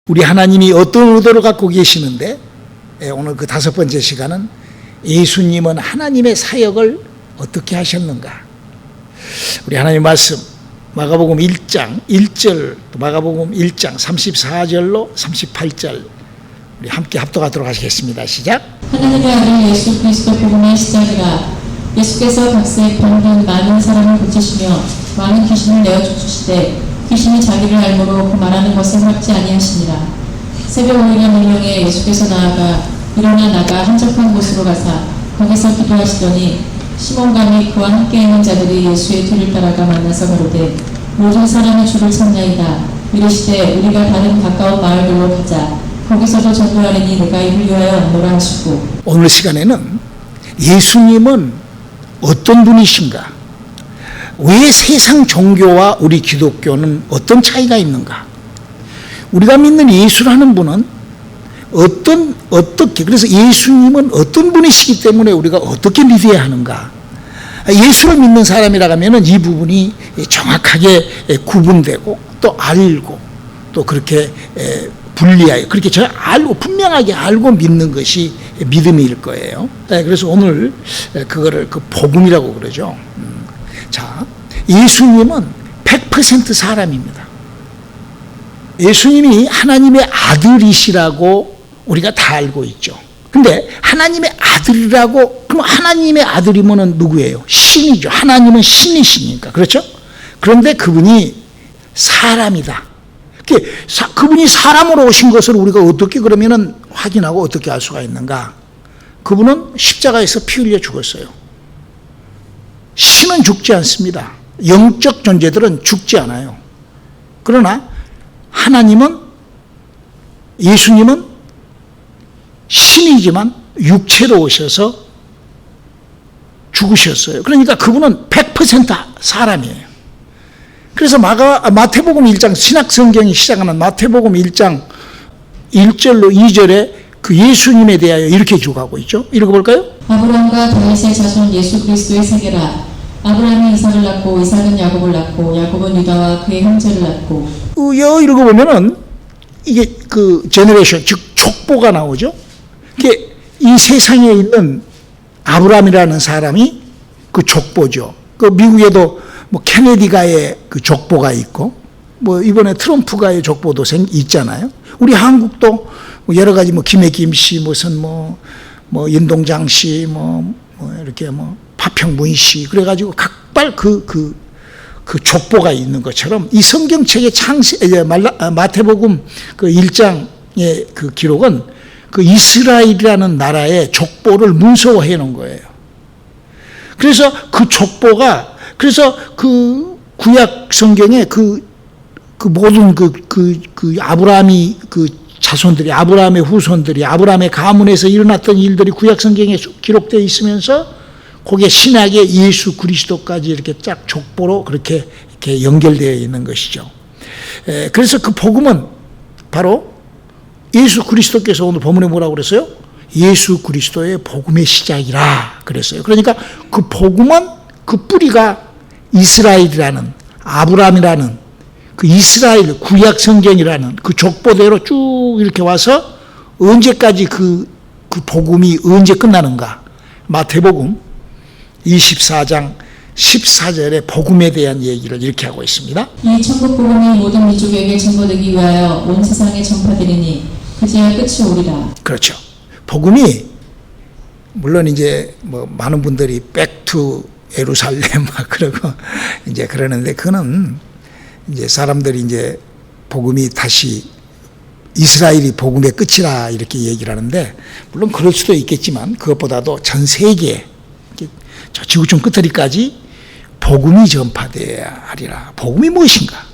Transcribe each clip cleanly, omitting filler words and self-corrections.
우리 하나님이 어떤 의도를 갖고 계시는데, 오늘 그 5번째 시간은 예수님은 하나님의 사역을 어떻게 하셨는가. 우리 하나님 말씀 마가복음 1장 1절, 마가복음 1장 34절로 38절 우리 함께 합독하도록 하시겠습니다. 시작. 하나님의 아들 예수 그리스도 복음의 시작이라. 예수께서 각세 병든 많은 사람을 고치시며 많은 귀신을 내어 쫓으시되 귀신이 자기를 알므로 그 말하는 것을 허락지 아니하시니라. 새벽 오리나 문명에 예수께서 일어나 나가 한적한 곳으로 가사 거기서 기도하시더니 시몬과 및 그와 함께 있는 자들이 예수의 뒤를 따라가 만나서 가로되 모든 사람이 주를 찾나이다. 이르시되 우리가 다른 가까운 마을들로 가자. 거기서도 전도하리니 내가 이를 위하여 왔노라 하시고. 오늘 시간에는 예수님은 어떤 분이신가, 왜 세상 종교와 우리 기독교는 어떤 차이가 있는가, 우리가 믿는 예수라는 분은 어떻게, 그래서 예수님은 어떤 분이시기 때문에 우리가 어떻게 믿어야 하는가. 예수를 믿는 사람이라고 하면 이 부분이 정확하게 구분되고 또 알고 또 그렇게 분리하여 그렇게 알고 분명하게 알고 믿는 것이 믿음일 거예요. 그래서 오늘 그거를 그 복음이라고 그러죠. 자, 예수님은 100% 사람입니다. 예수님이 하나님의 아들이시라고 우리가 다 알고 있죠. 근데 하나님의 아들이라고, 그럼 하나님의 아들이면 누구예요? 신이죠. 하나님은 신이시니까. 그렇죠? 그런데 그분이 사람이다. 그분이 사람으로 오신 것을 우리가 어떻게 그러면은 확인하고 어떻게 알 수가 있는가? 그분은 십자가에서 피 흘려 죽었어요. 신은 죽지 않습니다. 영적 존재들은 죽지 않아요. 그러나 하나님은, 예수님은 신이지만 육체로 오셔서 죽으셨어요. 그러니까 그분은 100% 사람이에요. 그래서 마태복음 1장, 신약 성경이 시작하는 마태복음 1장 1절로 2절에 그 예수님에 대하여 이렇게 주고하고 있죠. 읽어볼까요? 아브라함과 다윗의 자손 예수 그리스도의 세계라. 아브라함이 이삭을 낳고 이삭은 야곱을 낳고 야곱은 유다와 그의 형제를 낳고. 읽어보면은 이게 그 제너레이션, 즉 족보가 나오죠. 이게 이 세상에 있는 아브라함이라는 사람이 그 족보죠. 그 미국에도 뭐 케네디가의 그 족보가 있고, 뭐 이번에 트럼프가의 족보도 있잖아요. 우리 한국도 뭐 여러 가지 뭐 김해김 씨, 무슨 뭐 윤동장 씨, 이렇게 파평문 씨, 그래가지고 각발 그 족보가 있는 것처럼 이 성경책의 마태복음 그 1장의 그 기록은 그 이스라엘이라는 나라의 족보를 문서화해 놓은 거예요. 그래서 그 족보가, 그래서 그 구약 성경에 그 모든 아브라함이 그 자손들이, 아브라함의 후손들이, 아브라함의 가문에서 일어났던 일들이 구약 성경에 기록되어 있으면서 거기에 신약의 예수 그리스도까지 이렇게 쫙 족보로 그렇게 연결되어 있는 것이죠. 그래서 그 복음은 바로 예수 그리스도께서 오늘 본문에 뭐라고 그랬어요? 예수 그리스도의 복음의 시작이라 그랬어요. 그러니까 그 복음은 그 뿌리가 이스라엘이라는, 아브라함이라는 그 이스라엘 구약 성경이라는 그 족보대로 쭉 이렇게 와서 언제까지 그 복음이 언제 끝나는가? 마태복음 24장 14절에 복음에 대한 얘기를 이렇게 하고 있습니다. 이 천국 복음이 모든 민족에게 전거되기 위하여 온 세상에 전파되리니 그제야 끝이 오리라. 그렇죠. 복음이 물론 이제 뭐 많은 분들이 백투 예루살렘 막 그러고 이제 그러는데, 그거는 이제 사람들이 이제 복음이 다시 이스라엘이 복음의 끝이라 이렇게 얘기를 하는데, 물론 그럴 수도 있겠지만 그것보다도 전 세계 저 지구촌 끝들이까지 복음이 전파되어야 하리라. 복음이 무엇인가?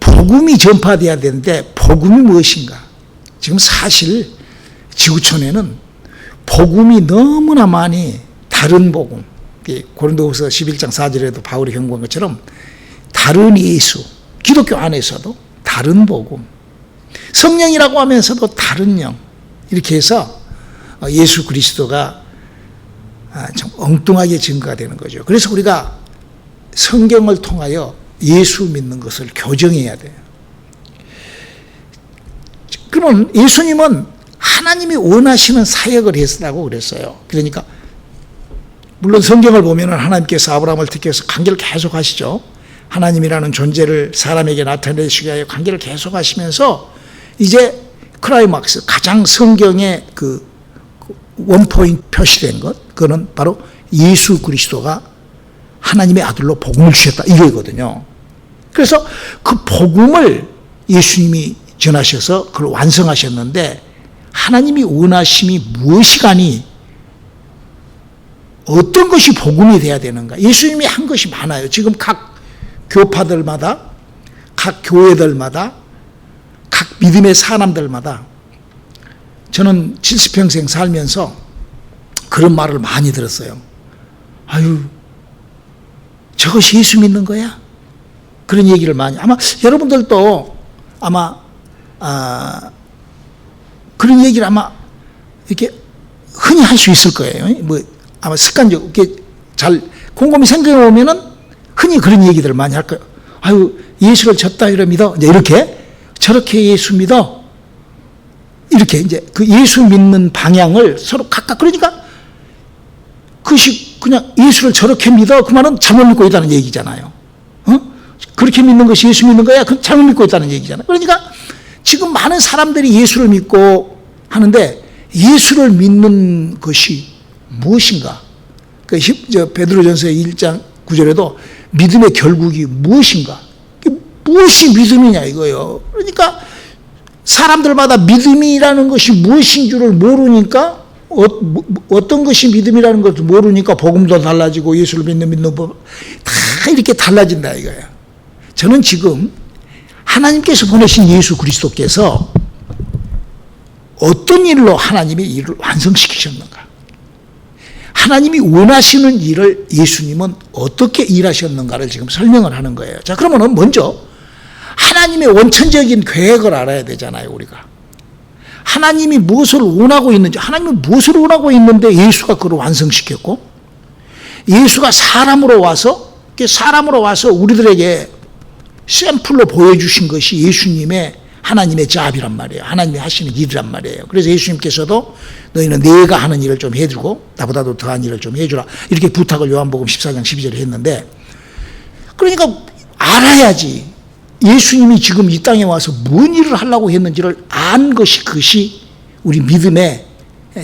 복음이 전파되어야 되는데 복음이 무엇인가? 지금 사실 지구촌에는 복음이 너무나 많이, 다른 복음, 고린도후서 11장 4절에도 바울이 경고한 것처럼 다른 예수, 기독교 안에서도 다른 복음, 성령이라고 하면서도 다른 영, 이렇게 해서 예수 그리스도가 좀 엉뚱하게 증거가 되는 거죠. 그래서 우리가 성경을 통하여 예수 믿는 것을 교정해야 돼요. 그러면 예수님은 하나님이 원하시는 사역을 했다고 그랬어요. 그러니까 물론 성경을 보면 하나님께서 아브라함을 택해서 관계를 계속 하시죠. 하나님이라는 존재를 사람에게 나타내시기 위하여 관계를 계속 하시면서 이제 클라이막스, 가장 성경에 그 원포인트 표시된 것, 그거는 바로 예수 그리스도가 하나님의 아들로 복음을 주셨다, 이거거든요. 그래서 그 복음을 예수님이 전하셔서 그걸 완성하셨는데, 하나님이 원하심이 무엇이가니 어떤 것이 복음이 돼야 되는가? 예수님이 한 것이 많아요. 지금 각 교파들마다, 각 교회들마다, 각 믿음의 사람들마다, 저는 70평생 살면서 그런 말을 많이 들었어요. 아유, 저것이 예수 믿는 거야? 그런 얘기를 많이, 아마 여러분들도 아마 그런 얘기를 아마 이렇게 흔히 할 수 있을 거예요. 뭐 아마 습관적, 이렇게 잘 곰곰이 생각해 보면은 흔히 그런 얘기들을 많이 할 거예요. 아유, 예수를 저 따위로 믿어. 이제 이렇게, 저렇게 예수 믿어. 이렇게 이제 그 예수 믿는 방향을 서로 각각, 그러니까 그것이 그냥 예수를 저렇게 믿어. 그 말은 잘못 믿고 있다는 얘기잖아요. 그렇게 믿는 것이 예수 믿는 거야? 그건 잘못 믿고 있다는 얘기잖아요. 그러니까 지금 많은 사람들이 예수를 믿고 하는데, 예수를 믿는 것이 무엇인가? 베드로전서 1장 9절에도 믿음의 결국이 무엇인가? 무엇이 믿음이냐 이거예요. 그러니까 사람들마다 믿음이라는 것이 무엇인 줄을 모르니까, 어떤 것이 믿음이라는 것도 모르니까 복음도 달라지고 예수를 믿는 법 다 이렇게 달라진다 이거예요. 저는 지금 하나님께서 보내신 예수 그리스도께서 어떤 일로 하나님의 일을 완성시키셨는가? 하나님이 원하시는 일을 예수님은 어떻게 일하셨는가를 지금 설명을 하는 거예요. 자, 그러면은 먼저 하나님의 원천적인 계획을 알아야 되잖아요, 우리가. 하나님이 무엇을 원하고 있는지, 하나님은 무엇을 원하고 있는데 예수가 그걸 완성시켰고, 예수가 사람으로 와서 우리들에게 샘플로 보여주신 것이 예수님의 하나님의 잡이란 말이에요. 하나님이 하시는 일이란 말이에요. 그래서 예수님께서도 너희는 내가 하는 일을 좀 해주고 나보다도 더한 일을 좀 해주라, 이렇게 부탁을 요한복음 14장 12절에 했는데, 그러니까 알아야지 예수님이 지금 이 땅에 와서 뭔 일을 하려고 했는지를 안 것이, 그것이 우리 믿음의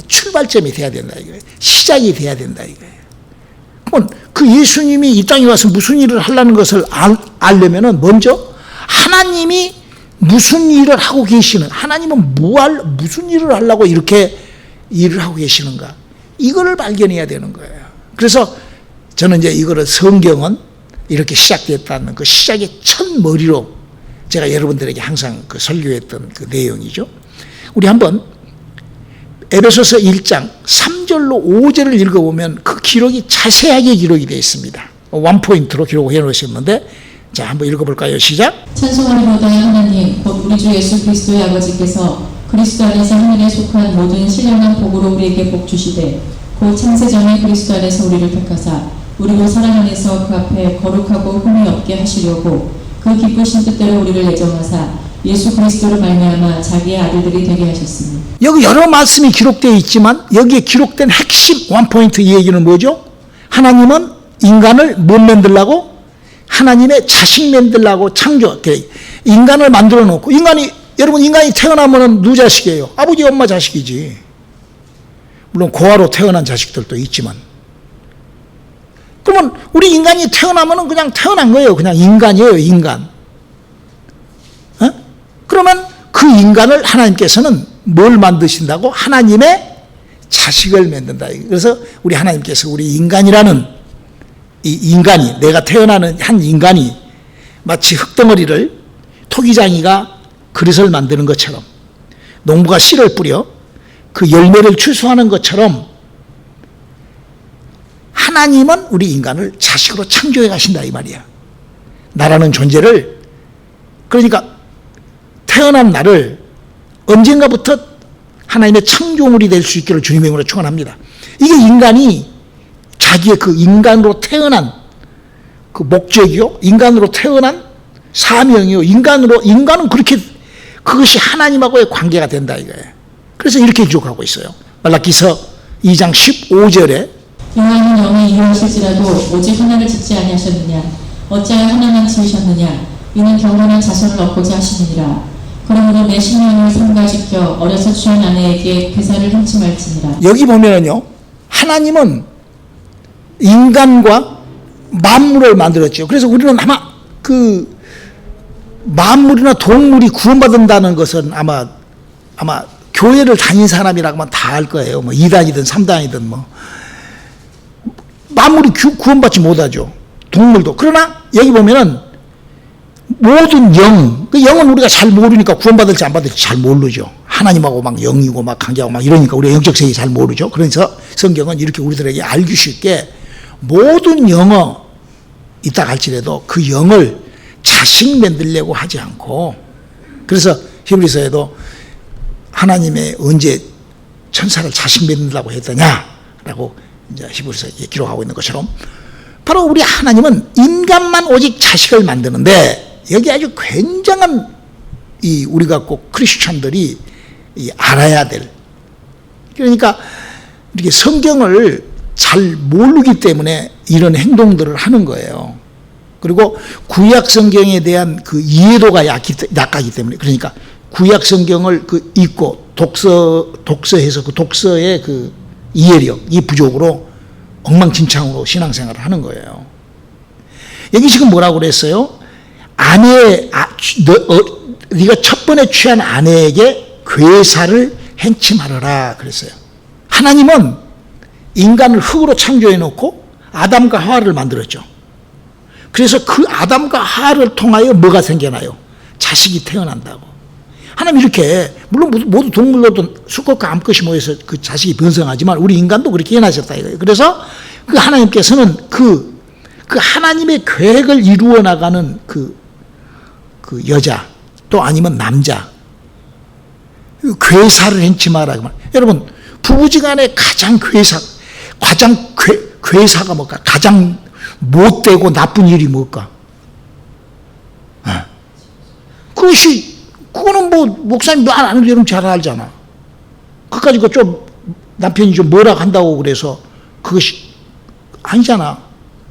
출발점이 돼야 된다 이거예요. 시작이 돼야 된다 이거예요. 그럼 그 예수님이 이 땅에 와서 무슨 일을 하려는 것을 알려면은 먼저 하나님이 무슨 일을 하고 계시는, 하나님은 무슨 일을 하려고 이렇게 일을 하고 계시는가, 이거를 발견해야 되는 거예요. 그래서 저는 이제 이거를 성경은 이렇게 시작됐다는 그 시작의 첫 머리로 제가 여러분들에게 항상 그 설교했던 그 내용이죠. 우리 한번 에베소서 1장 3절로 5절을 읽어보면 그 기록이 자세하게 기록이 되어 있습니다. 원포인트로 기록해 놓으셨는데, 자, 한번 읽어볼까요? 시작. 찬송하리로다 하나님 곧 우리 주 예수 그리스도의 아버지께서 그리스도 안에서 하늘에 속한 모든 신령한 복으로 우리에게 복 주시되, 곧 창세전에 그리스도 안에서 우리를 택하사 우리로 사랑 안에서 그 앞에 거룩하고 흠이 없게 하시려고 그 기쁘신 뜻대로 우리를 예정하사 예수 그리스도로 말미암아 자기의 아들들이 되게 하셨으니. 여기 여러 말씀이 기록되어 있지만 여기에 기록된 핵심 원포인트 이 얘기는 뭐죠? 하나님은 인간을 못 만들라고? 하나님의 자식 만들라고 창조, 인간을 만들어 놓고, 여러분 인간이 태어나면 누구 자식이에요? 아버지 엄마 자식이지. 물론 고아로 태어난 자식들도 있지만, 그러면 우리 인간이 태어나면 그냥 태어난 거예요. 그냥 인간이에요, 인간. 그러면 그 인간을 하나님께서는 뭘 만드신다고? 하나님의 자식을 만든다. 그래서 우리 하나님께서 우리 인간이라는 이 인간이, 내가 태어나는 한 인간이 마치 흙덩어리를 토기장이가 그릇을 만드는 것처럼, 농부가 씨를 뿌려 그 열매를 추수하는 것처럼, 하나님은 우리 인간을 자식으로 창조해 가신다 이 말이야. 나라는 존재를, 그러니까 태어난 나를 언젠가부터 하나님의 창조물이 될 수 있기를 주님의 이름으로 축원합니다. 이게 인간이 자기의 그 인간으로 태어난 그 목적이요, 인간으로 태어난 사명이요, 인간은 그것이 하나님하고의 관계가 된다 이거예요. 그래서 이렇게 기록하고 있어요. 말라기서 2장 15절에 여호와는 영이 이루하실지라도 오직 하나를 짓지 아니하셨느냐 어찌하여 하나만 지으셨느냐 이는 경건한 자손을 얻고자 하시느니라. 그러므로 내 신령을 삼가지켜 어려서 취한 아내에게 괴사를 행치 말지니라. 여기 보면은요, 하나님은 인간과 만물을 만들었죠. 그래서 우리는 아마 그 만물이나 동물이 구원받는다는 것은 아마 교회를 다닌 사람이라고 하면 다 알 거예요. 뭐 2단이든 3단이든 뭐 만물이 구원받지 못하죠. 동물도. 그러나 여기 보면은 모든 영, 그 영은 우리가 잘 모르니까 구원받을지 안 받을지 잘 모르죠. 하나님하고 막 영이고 막 관계하고 막 이러니까 우리가 영적 세계 잘 모르죠. 그래서 성경은 이렇게 우리들에게 알기 쉽게 모든 영어 있다 할지라도 그 영을 자식 만들려고 하지 않고, 그래서 히브리서에도 하나님의 언제 천사를 자식 만들라고 했더냐라고 이제 히브리서에 기록하고 있는 것처럼 바로 우리 하나님은 인간만 오직 자식을 만드는데, 여기 아주 굉장한 이 우리가 꼭 크리스찬들이 알아야 될, 그러니까 이렇게 성경을 잘 모르기 때문에 이런 행동들을 하는 거예요. 그리고 구약 성경에 대한 그 이해도가 약하기 때문에, 그러니까 구약 성경을 그 읽고 독서해서 그 독서의 그 이해력이 부족으로 엉망진창으로 신앙생활을 하는 거예요. 여기 지금 뭐라고 그랬어요? 네가 첫 번에 취한 아내에게 괴사를 행치 말아라 그랬어요. 하나님은 인간을 흙으로 창조해 놓고 아담과 하와를 만들었죠. 그래서 그 아담과 하와를 통하여 뭐가 생겨나요? 자식이 태어난다고. 하나님 이렇게, 물론 모두 동물로도 수컷과 암컷이 모여서 그 자식이 변성하지만 우리 인간도 그렇게 해놨었다 이거예요. 그래서 그 하나님께서는 그 하나님의 계획을 이루어 나가는 그 여자 또 아니면 남자 괴사를 행치 마라. 여러분 부부지간에 가장 괴사가 뭘까? 가장 못되고 나쁜 일이 뭘까? 그거는 뭐 목사님 안 아는 여러분 잘 알잖아. 그까지 좀 남편이 좀 뭐라 한다고 그래서 그것이 아니잖아.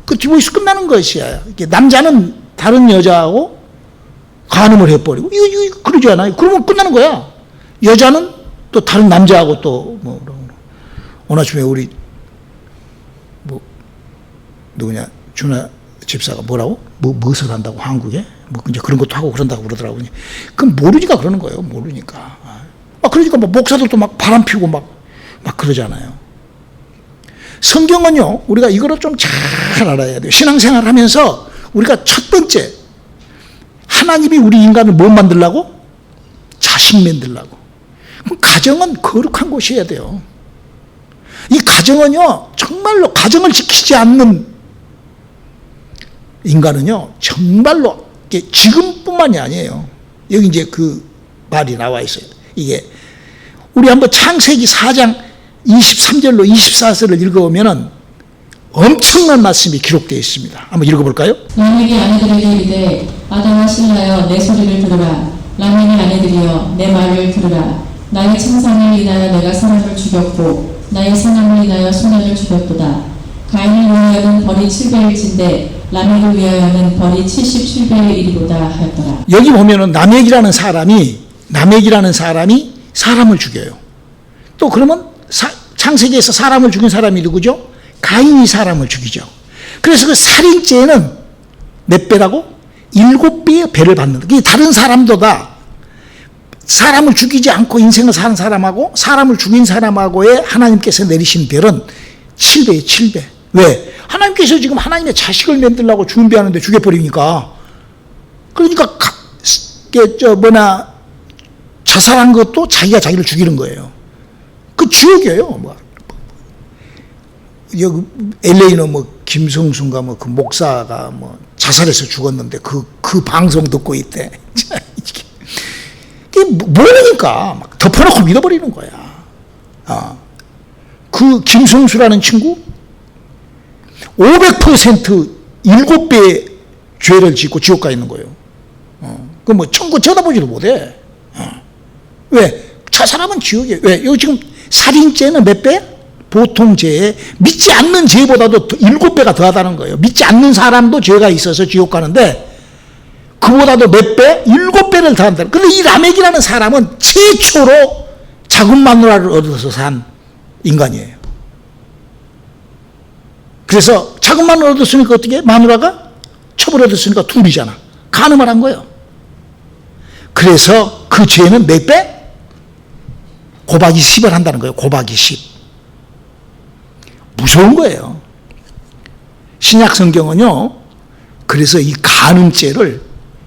그 디보이스 끝나는 것이야. 남자는 다른 여자하고 간음을 해버리고 이거 그러지 않아요? 그러면 끝나는 거야. 여자는 또 다른 남자하고 또 오늘 아침에 우리 누구냐 준하 집사가 뭐라고 무엇을 한다고 한국에 이제 그런 것도 하고 그런다고 그러더라고. 그럼 모르니까 그러는 거예요. 모르니까. 그러니까 목사들도 막 바람 피우고 막 그러잖아요. 성경은요, 우리가 이거를 좀 잘 알아야 돼요. 신앙생활 하면서 우리가 첫 번째, 하나님이 우리 인간을 뭐 만들라고? 자식 만들라고. 그럼 가정은 거룩한 곳이어야 돼요. 이 가정은요, 정말로 가정을 지키지 않는 인간은요, 정말로 지금뿐만이 아니에요. 여기 이제 그 말이 나와 있어요. 이게 우리 한번 창세기 4장 23절로 24절을 읽어보면은 엄청난 말씀이 기록되어 있습니다. 한번 읽어볼까요? 라멕이 아내들에게 이르되 아다와 실라여 내 소리를 들으라. 라멕의 아내들이여 내 말을 들으라. 나의 청산을 인하여 내가 사람을 죽였고 나의 사남을 인하여 소년을 죽였도다. 가인을 위하여는 벌이 7배일진데 라멕을 위하여는 벌이 77배의 일이로다 하였더라. 여기 보면은 라멕이라는 사람이 사람을 죽여요. 또 그러면 창세기에서 사람을 죽인 사람이 누구죠? 가인이 사람을 죽이죠. 그래서 그 살인죄는 몇 배라고? 7배의 배를 받는. 그게 다른 사람보다 사람을 죽이지 않고 인생을 사는 사람하고 사람을 죽인 사람하고의 하나님께서 내리신 별은 7배예요. 7배. 왜? 하나님께서 지금 하나님의 자식을 만들려고 준비하는데 죽여버리니까. 그러니까 자살한 것도 자기가 자기를 죽이는 거예요. 그 지옥이에요. 여기 LA는 김성순가 그 목사가 자살해서 죽었는데 그 방송 듣고 있대. 이게 모르니까 막 덮어놓고 믿어버리는 거야. 그 김성수라는 친구 500% 7배의 죄를 짓고 지옥 가 있는 거예요. 천국 쳐다보지도 못해. 왜? 저 사람은 지옥이에요. 왜? 여기 지금 살인죄는 몇 배? 보통 죄에 믿지 않는 죄보다도 7배가 더하다는 거예요. 믿지 않는 사람도 죄가 있어서 지옥 가는데 그보다도 몇 배? 7배를 더한다. 근데 이 라멕이라는 사람은 최초로 작은 마누라를 얻어서 산 인간이에요. 그래서 작은 마누라 얻었으니까 어떻게? 마누라가 처벌받았으니까 둘이잖아. 간음을 한 거예요. 그래서 그 죄는 몇 배? 곱하기 10을 한다는 거예요. 곱하기 10. 무서운 거예요. 신약 성경은요, 그래서 이 간음죄를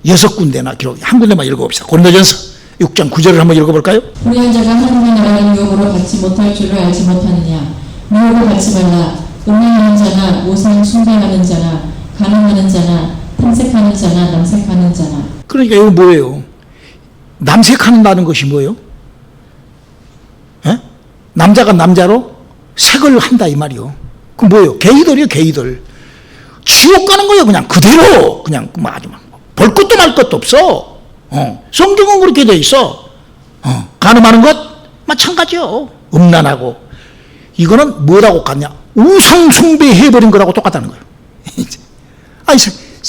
6군데나 기록, 한 군데만 읽어봅시다. 고린도전서 6장 9절을 한번 읽어볼까요? 불의한 자가 하나님의 나라를 유혹으로 받지 못할 줄을 알지 못하느냐. 유혹을 받지 말라. 음행하는 자나 우상 숭배하는 자나 간음하는 자나 탐색하는 자나 남색하는 자나. 그러니까 이거 뭐예요? 남색한다는 것이 뭐예요? 에? 남자가 남자로 색을 한다 이 말이요. 그 뭐예요? 게이들이요, 게이들. 지옥 가는 거예요, 그냥 그대로. 그냥 아주 볼 것도 말 것도 없어. 성경은 그렇게 돼 있어. 간음하는 것 마찬가지요. 음란하고. 이거는 뭐라고 같냐? 우상 숭배해버린 거라고 똑같다는 거예요. 아니,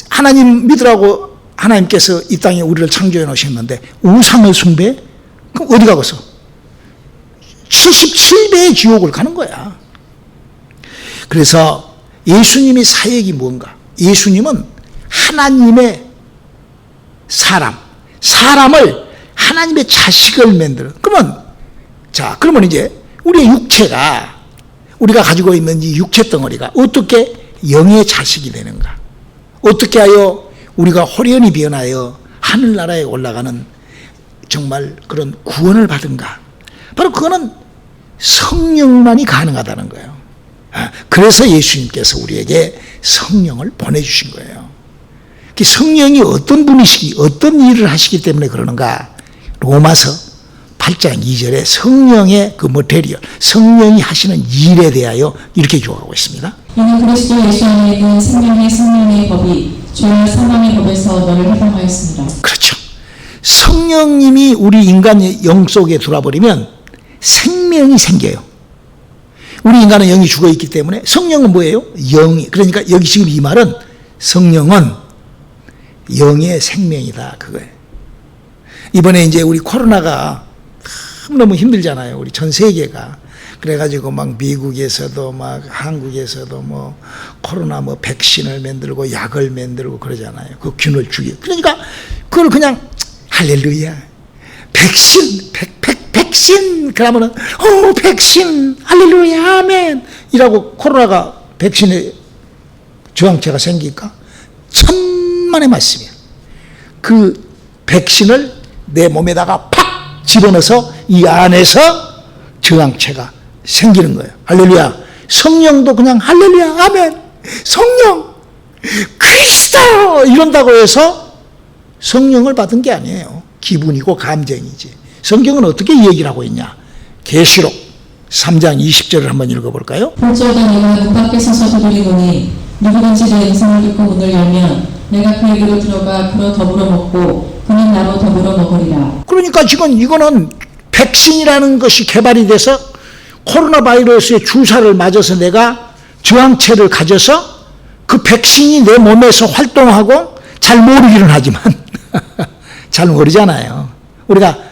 하나님 믿으라고 하나님께서 이 땅에 우리를 창조해 놓으셨는데 우상을 숭배? 그럼 어디 가겠어? 77배의 지옥을 가는 거야. 그래서 예수님이 사역이 뭔가? 예수님은 하나님의 사람을 하나님의 자식을 만들어. 그러면 이제 우리의 육체가, 우리가 가지고 있는 이 육체 덩어리가 어떻게 영의 자식이 되는가? 어떻게 하여 우리가 호련히 변하여 하늘나라에 올라가는 정말 그런 구원을 받은가? 바로 그거는 성령만이 가능하다는 거예요. 그래서 예수님께서 우리에게 성령을 보내주신 거예요. 그 성령이 어떤 분이시기, 어떤 일을 하시기 때문에 그러는가? 로마서 8장 2절에 성령의 그 머테리얼, 성령이 하시는 일에 대하여 이렇게 기록하고 있습니다. 이는 그리스도 예수 안에 있는 생명의 생명의 법이 죄와 사망의 법에서 너를 해방하였습니다. 그렇죠. 성령님이 우리 인간의 영 속에 들어와버리면 생명이 생겨요. 우리 인간은 영이 죽어있기 때문에 성령은 뭐예요? 영이. 그러니까 여기 지금 이 말은 성령은 영의 생명이다 그거예요. 이번에 이제 우리 코로나가 너무 힘들잖아요. 우리 전 세계가. 그래가지고 막 미국에서도 막 한국에서도 뭐 코로나 뭐 백신을 만들고 약을 만들고 그러잖아요. 그 균을 죽이고. 그러니까 그걸 그냥 할렐루야. 백신 그러면은 백신 할렐루야 아멘 이라고 코로나가 백신에 저항체가 생길까? 천만의 말씀이야. 그 백신을 내 몸에다가 팍 집어넣어서 이 안에서 저항체가 생기는 거예요. 할렐루야. 성령도 그냥 할렐루야 아멘 성령 그리스도 이런다고 해서 성령을 받은 게 아니에요. 기분이고 감정이지. 성경은 어떻게 얘기를 하고 있냐? 계시록 3장 20절을 한번 읽어볼까요? 볼지어다 내가 문 밖에 서서 두드리노니 누구든지 내 음성을 듣고 문을 열면 내가 그에게로 들어가 그로 더불어 먹고 그는 나로 더불어 먹으리라. 그러니까 지금 이거는 백신이라는 것이 개발이 돼서 코로나 바이러스의 주사를 맞아서 내가 저항체를 가져서 그 백신이 내 몸에서 활동하고 잘 모르기는 하지만 잘 모르잖아요. 우리가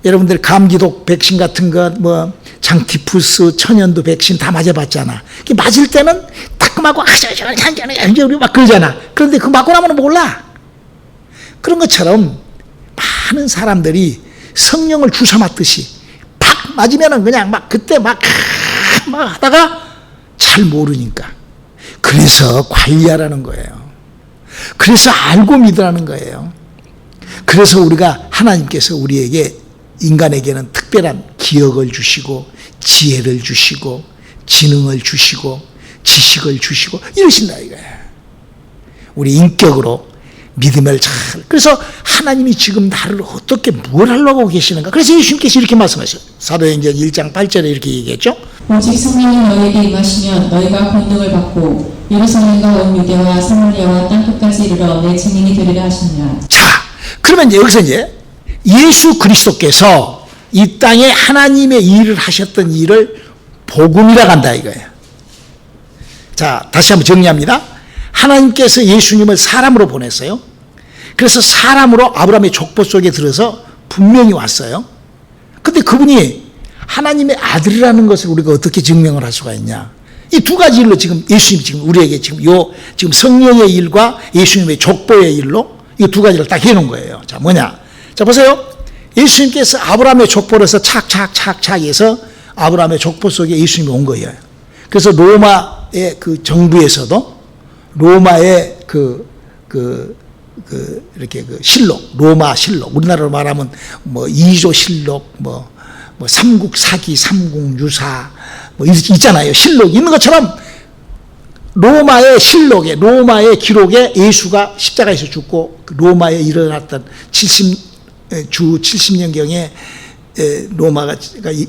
여러분들 감기독 백신 같은 것, 뭐 장티푸스, 천연두 백신 다 맞아봤잖아. 맞을 때는 따끔하고 우리 막 그러잖아. 그런데 그 맞고 나면 몰라. 그런 것처럼 많은 사람들이 성령을 주사 맞듯이 팍 맞으면은 그냥 막 그때 막 하다가 잘 모르니까. 그래서 관리하라는 거예요. 그래서 알고 믿으라는 거예요. 그래서 우리가 하나님께서 우리에게 인간에게는 특별한 기억을 주시고 지혜를 주시고 지능을 주시고 지식을 주시고 이러신다 이거예요. 우리 인격으로 믿음을 잘. 그래서 하나님이 지금 나를 어떻게 뭘 하려고 계시는가. 그래서 예수님께서 이렇게 말씀하셨어요. 사도행전 1장 8절에 이렇게 얘기했죠. 오직 성령이 너희에게 임하시면 너희가 권능을 받고 예루살렘과 온 유대와 사마리아와 땅끝까지 이르러 내 증인이 되리라 하시니라. 자, 그러면 이제 여기서 이제 예수 그리스도께서 이 땅에 하나님의 일을 하셨던 일을 복음이라고 한다 이거예요. 자, 다시 한번 정리합니다. 하나님께서 예수님을 사람으로 보냈어요. 그래서 사람으로 아브라함의 족보 속에 들어서 분명히 왔어요. 근데 그분이 하나님의 아들이라는 것을 우리가 어떻게 증명을 할 수가 있냐? 이 두 가지 일로 지금 예수님이 지금 우리에게 지금 성령의 일과 예수님의 족보의 일로 이 두 가지를 딱 해놓은 거예요. 자, 뭐냐? 자, 보세요. 예수님께서 아브라함의 족보를 해서 착착착착 해서 아브라함의 족보 속에 예수님이 온 거예요. 그래서 로마의 그 정부에서도 로마의 이렇게 실록, 로마 실록, 우리나라로 말하면 뭐 2조 실록, 뭐 삼국사기, 삼국유사, 뭐 있잖아요. 실록이 있는 것처럼 로마의 실록에, 로마의 기록에 예수가 십자가에서 죽고 로마에 일어났던 70년경에 로마가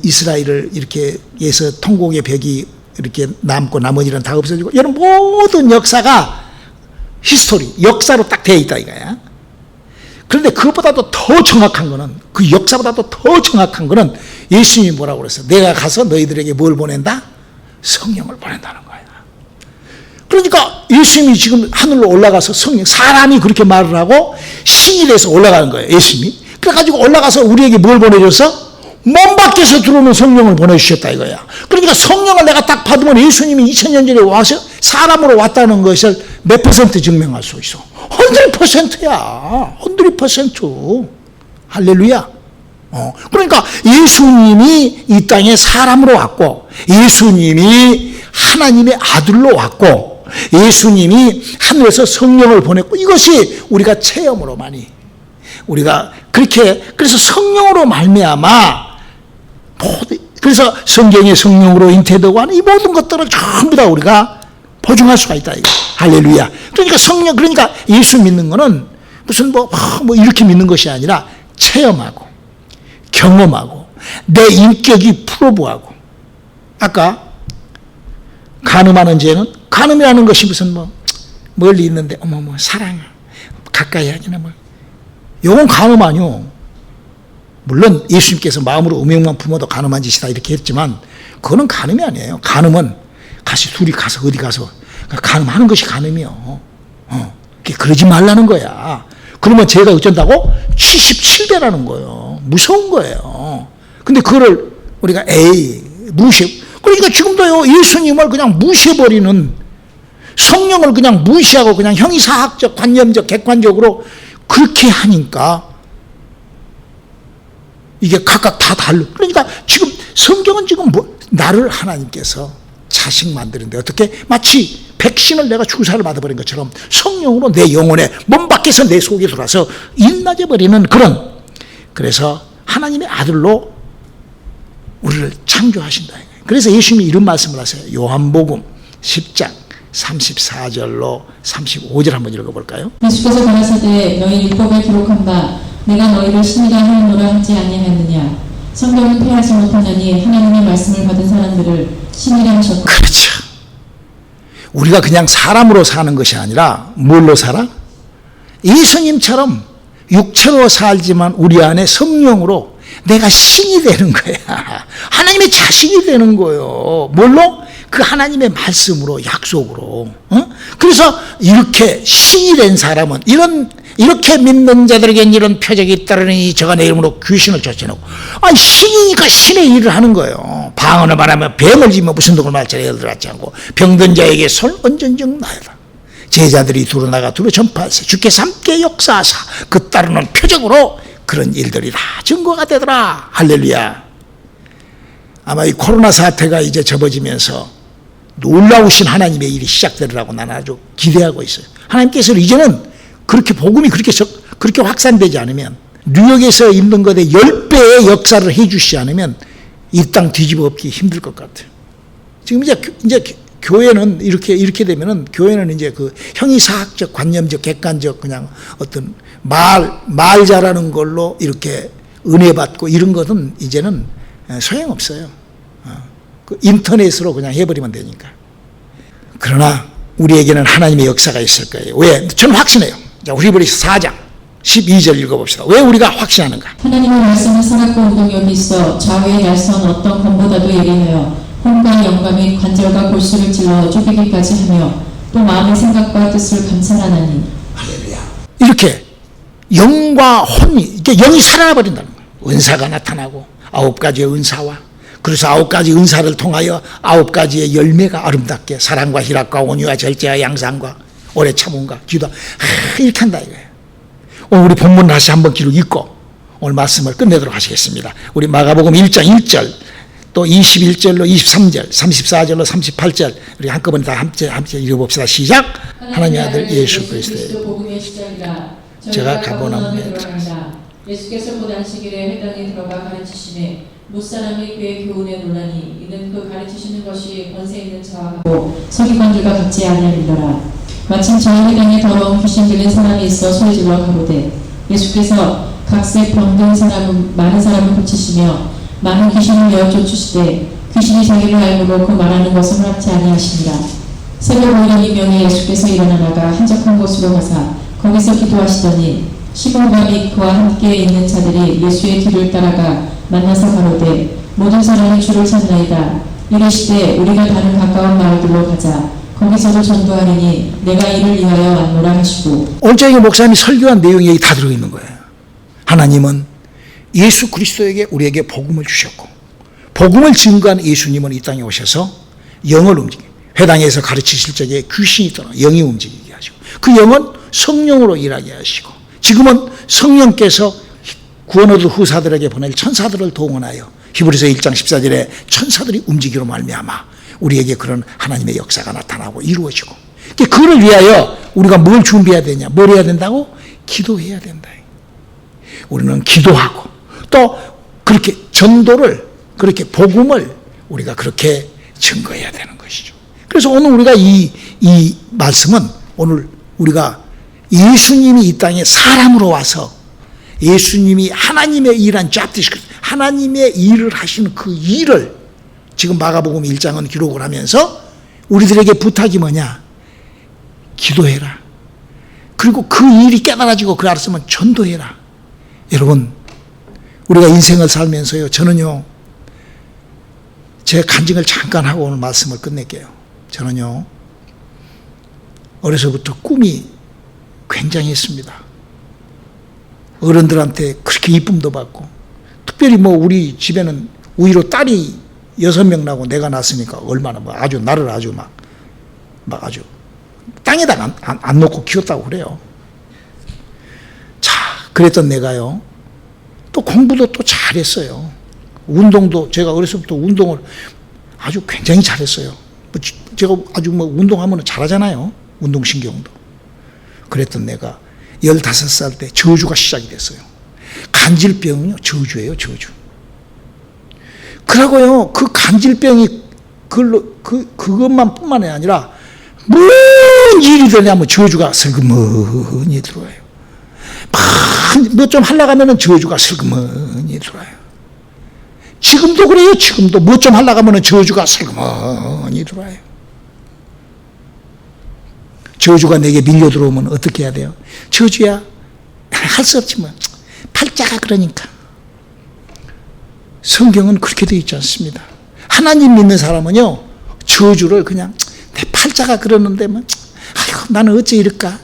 이스라엘을 이렇게 해서 통곡의 벽이 이렇게 남고 나머지는 다 없어지고 이런 모든 역사가 히스토리, 역사로 딱 되어 있다 이거야. 그런데 그것보다도 더 정확한 거는, 그 역사보다도 더 정확한 거는 예수님이 뭐라고 그랬어요? 내가 가서 너희들에게 뭘 보낸다? 성령을 보낸다는 거야. 그러니까 예수님이 지금 하늘로 올라가서 사람이 그렇게 말을 하고 신이 돼서 올라가는 거예요, 예수님이. 그래가지고 올라가서 우리에게 뭘 보내줘서? 몸 밖에서 들어오는 성령을 보내주셨다 이거야. 그러니까 성령을 내가 딱 받으면 예수님이 2000년 전에 와서 사람으로 왔다는 것을 몇 퍼센트 증명할 수 있어? 100%야. 100%. 할렐루야. 그러니까 예수님이 이 땅에 사람으로 왔고, 예수님이 하나님의 아들로 왔고, 예수님이 하늘에서 성령을 보냈고, 이것이 우리가 체험으로 많이, 우리가 그렇게, 그래서 성령으로 말미암아, 그래서 성경의 성령으로 잉태되고 하는 이 모든 것들을 전부 다 우리가 보증할 수가 있다. 할렐루야. 그러니까 성령, 그러니까 예수 믿는 거는 무슨 뭐 이렇게 믿는 것이 아니라 체험하고, 경험하고, 내 인격이 프로브하고. 아까 간음하는 죄는, 간음이라는 것이 무슨 멀리 있는데, 사랑, 가까이 하기나 요건 간음 아니요. 물론 예수님께서 마음으로 음행만 품어도 간음한 짓이다 이렇게 했지만 그거는 간음이 아니에요. 간음은 둘이 가서 어디 가서 간음하는 것이 간음이요. 그러지 말라는 거야. 그러면 죄가 어쩐다고? 77배라는 거예요. 무서운 거예요. 근데 그거를 우리가 무시해. 그러니까 지금도요, 예수님을 그냥 무시해버리는, 성령을 그냥 무시하고 그냥 형이사학적, 관념적, 객관적으로 그렇게 하니까 이게 각각 다 달라. 그러니까 지금 성경은 지금 나를 하나님께서 자식 만드는데 어떻게 마치 백신을 내가 주사를 받아버린 것처럼 성령으로 내 영혼에 몸 밖에서 내 속에 들어와서 인나져 버리는 그런, 그래서 하나님의 아들로 우리를 창조하신다. 그래서 예수님이 이런 말씀을 하세요. 요한복음 10장 34절로 35절 한번 읽어볼까요? 예수께서 가라사대 너희 율법에 기록한 바 내가 너희를 신이라 하였노라 하지 아니하였느냐. 성경은 패하지 못하느니 하나님의 말씀을 받은 사람들을 신이라 하셨고. 그렇죠. 우리가 그냥 사람으로 사는 것이 아니라 뭘로 살아? 예수님처럼 육체로 살지만 우리 안에 성령으로 내가 신이 되는 거야. 하나님의 자식이 되는 거예요. 뭘로? 그 하나님의 말씀으로, 약속으로. 그래서 이렇게 신이 된 사람은 이렇게 믿는 자들에겐 이런 표적이 있다더니 저가 내 이름으로 귀신을 쫓아내고. 신이니까 신의 일을 하는 거예요. 방언을 말하며 뱀을 지며 무슨 독을 말처럼 열들었지 않고 병든 자에게 손 언전적 나이다. 제자들이 두루 나가 두루 전파하세 주께서 함께 역사하사 그 따르는 표적으로 그런 일들이 다 증거가 되더라. 할렐루야. 아마 이 코로나 사태가 이제 접어지면서 놀라우신 하나님의 일이 시작되리라고 나는 아주 기대하고 있어요. 하나님께서 이제는 그렇게 복음이 그렇게 확산되지 않으면, 뉴욕에서 있는 것에 10배의 역사를 해 주시지 않으면 이 땅 뒤집어 엎기 힘들 것 같아요. 지금 이제 교회는 이렇게 되면은 교회는 이제 그 형이사학적, 관념적, 객관적 그냥 어떤 말 잘하는 걸로 이렇게 은혜 받고 이런 것은 이제는 소용없어요. 그 인터넷으로 그냥 해버리면 되니까. 그러나 우리에게는 하나님의 역사가 있을 거예요. 왜? 저는 확신해요. 자, 히브리서 4장 12절 읽어봅시다. 왜 우리가 확신하는가? 하나님의 말씀은 살았고 운동력이 있어 좌우의 날선 어떤 검보다도 예리하여 혼과 영과 및 관절과 골수를 찔러 쪼개기까지 하며 또 마음의 생각과 뜻을 감찰하나니. 이렇게 영과 혼이, 이게 영이 살아나버린다는 거예요. 은사가 나타나고 9가지의 은사와, 그래서 9가지 은사를 통하여 9가지의 열매가 아름답게 사랑과 희락과 온유와 절제와 양상과 오래 참음과 기도, 이렇게 한다 이거예요. 오늘 우리 본문 다시 한번 기록 읽고 오늘 말씀을 끝내도록 하시겠습니다. 우리 마가복음 1장 1절 또 21절로 23절 34절로 38절 우리 한꺼번에 다 함께 읽어봅시다. 시작. 하나님의 아들 예수 그리스도의 복음의 시작이라 제가 가버나움에 들어간다. 예수께서 곧 안식일에 회당에 들어가 가르치시매 무사람이 그의 교훈에 논하니 이는 그 가르치시는 것이 권세 있는 자와 같고 서기관들과 같지 아니하리더라. 마침 저희 회당에 더러운 귀신 들린 사람이 있어 소리질러 가로되 예수께서 각세 병든 사람 많은 사람을 고치시며 많은 귀신을 내어 쫓으시되 귀신이 자기를 알므로 그 말하는 것을 허락지 아니하시니라. 새벽 5일 이명에 예수께서 일어나 나가 한적한 곳으로 가사 거기서 기도하시더니 시몬과 및 그와 함께 있는 자들이 예수의 뒤를 따라가 만나서 가로되 모든 사람이 주를 찾나이다. 이르시되 우리가 다른 가까운 마을들로 가자. 거기서도 전도하리니 내가 이를 위하여 왔노라 하시고. 오늘 저희 목사님이 설교한 내용이 여기 다 들어있는 거예요. 하나님은 예수 그리스도에게 우리에게 복음을 주셨고 복음을 증거한 예수님은 이 땅에 오셔서 영을 움직이고 회당에서 가르치실 적에 귀신이 떠나 영이 움직이게 하시고 그 영은 성령으로 일하게 하시고 지금은 성령께서 구원 얻을 후사들에게 보낼 천사들을 동원하여 히브리서 1장 14절에 천사들이 움직이로 말미암아 우리에게 그런 하나님의 역사가 나타나고 이루어지고 그를 위하여 우리가 뭘 준비해야 되냐? 뭘 해야 된다고? 기도해야 된다. 우리는 기도하고 또 그렇게 전도를 그렇게 복음을 우리가 그렇게 증거해야 되는 것이죠. 그래서 오늘 우리가 이 말씀은 오늘 우리가 예수님이 이 땅에 사람으로 와서 예수님이 하나님의 일한 잡디스크 하나님의 일을 하시는 그 일을 지금 마가복음 1장은 기록을 하면서 우리들에게 부탁이 뭐냐? 기도해라. 그리고 그 일이 깨달아지고 그걸 알았으면 전도해라. 여러분 우리가 인생을 살면서요 저는요 제 간증을 잠깐 하고 오늘 말씀을 끝낼게요. 저는요 어려서부터 꿈이 굉장했습니다. 어른들한테 그렇게 이쁨도 받고 특별히 뭐 우리 집에는 우리로 딸이 6명 나고 내가 낳았으니까 얼마나 뭐 아주 나를 아주 막 아주 땅에다가 안 놓고 키웠다고 그래요. 자, 그랬던 내가요 또 공부도 또 잘했어요. 운동도 제가 어려서부터 운동을 아주 굉장히 잘했어요. 제가 아주 뭐 운동하면 잘하잖아요. 운동신경도. 그랬던 내가 15살 때 저주가 시작이 됐어요. 간질병은요 저주예요. 저주. 그러고요 그 간질병이 그것만 뿐만이 아니라 뭔 일이 되냐면 저주가 슬그머니 들어와요. 뭐 좀 하려고 하면 저주가 슬그머니 들어와요. 지금도 그래요. 지금도 뭐 좀 하려고 하면 저주가 슬그머니 들어와요. 저주가 내게 밀려 들어오면 어떻게 해야 돼요? 저주야 할 수 없지 뭐. 팔자가 그러니까. 성경은 그렇게 되어 있지 않습니다. 하나님 믿는 사람은요 저주를 그냥 내 팔자가 그러는데 뭐 아유 나는 어째 이럴까?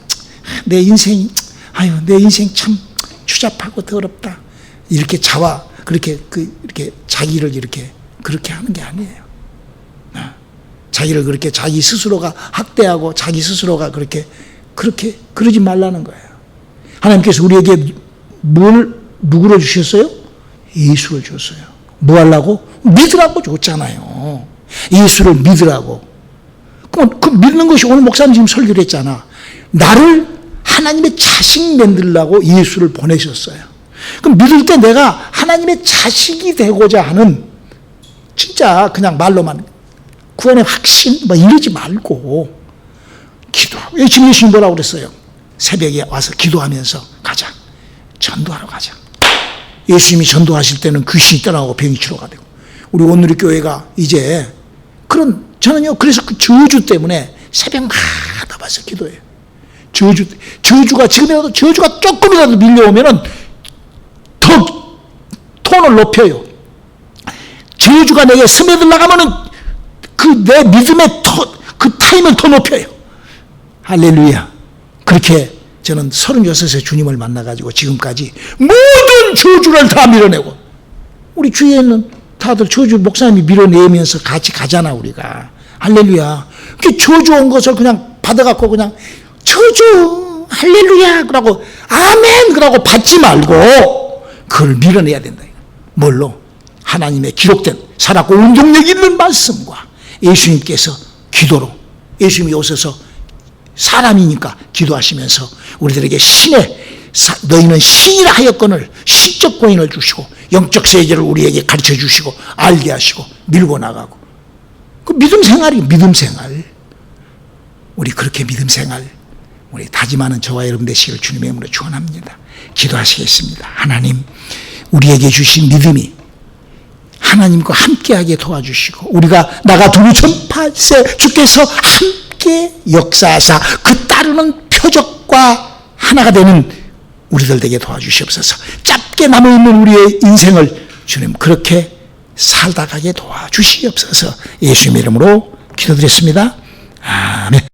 내 인생이 내 인생 참 추잡하고 더럽다. 이렇게 그렇게 이렇게 자기를 이렇게 그렇게 하는 게 아니에요. 자기를 그렇게 자기 스스로가 학대하고 자기 스스로가 그렇게 그러지 말라는 거예요. 하나님께서 우리에게 누구를 주셨어요? 예수를 줬어요. 뭐 하려고? 믿으라고 줬잖아요. 예수를 믿으라고. 그럼 그 믿는 것이 오늘 목사님 지금 설교를 했잖아. 나를 하나님의 자식 만들려고 예수를 보내셨어요. 그럼 믿을 때 내가 하나님의 자식이 되고자 하는 진짜 그냥 말로만 구원의 확신 뭐 이러지 말고 기도하고 지금 예수님 뭐라고 그랬어요? 새벽에 와서 기도하면서 가자. 전도하러 가자. 예수님이 전도하실 때는 귀신이 떠나고 병이 치료가 되고 우리 오늘의 교회가 이제 저는요 그래서 그 저주 때문에 새벽마다 와서 기도해요. 저주가 지금이라도 저주가 조금이라도 밀려오면은 더 톤을 높여요. 저주가 내게 스며들 나가면은 그 내 믿음의 그 타임을 더 높여요. 할렐루야. 그렇게 저는 36세 주님을 만나가지고 지금까지 모든 저주를 다 밀어내고, 우리 주위에 있는 다들 저주 목사님이 밀어내면서 같이 가잖아, 우리가. 할렐루야. 그 저주 온 것을 그냥 받아갖고 그냥 저주, 할렐루야, 그러고 아멘, 그러고 받지 말고 그걸 밀어내야 된다. 뭘로? 하나님의 기록된 살았고 운동력 있는 말씀과 예수님께서 기도로, 예수님이 오셔서 사람이니까 기도하시면서 우리들에게 너희는 신이라 하였거늘 신적 고인을 주시고 영적 세계를 우리에게 가르쳐 주시고 알게 하시고 밀고 나가고, 그 믿음 생활이 믿음 생활. 우리 그렇게 믿음 생활 우리 다짐하는 저와 여러분 되시기를 주님의 이름으로 축원합니다. 기도하시겠습니다. 하나님, 우리에게 주신 믿음이 하나님과 함께하게 도와주시고, 우리가 나가 두루 전파세 주께서 함께 역사하사 그 따르는 표적과 하나가 되는 우리들 되게 도와주시옵소서. 짧게 남아있는 우리의 인생을 주님 그렇게 살다 가게 도와주시옵소서. 예수님의 이름으로 기도드렸습니다. 아멘.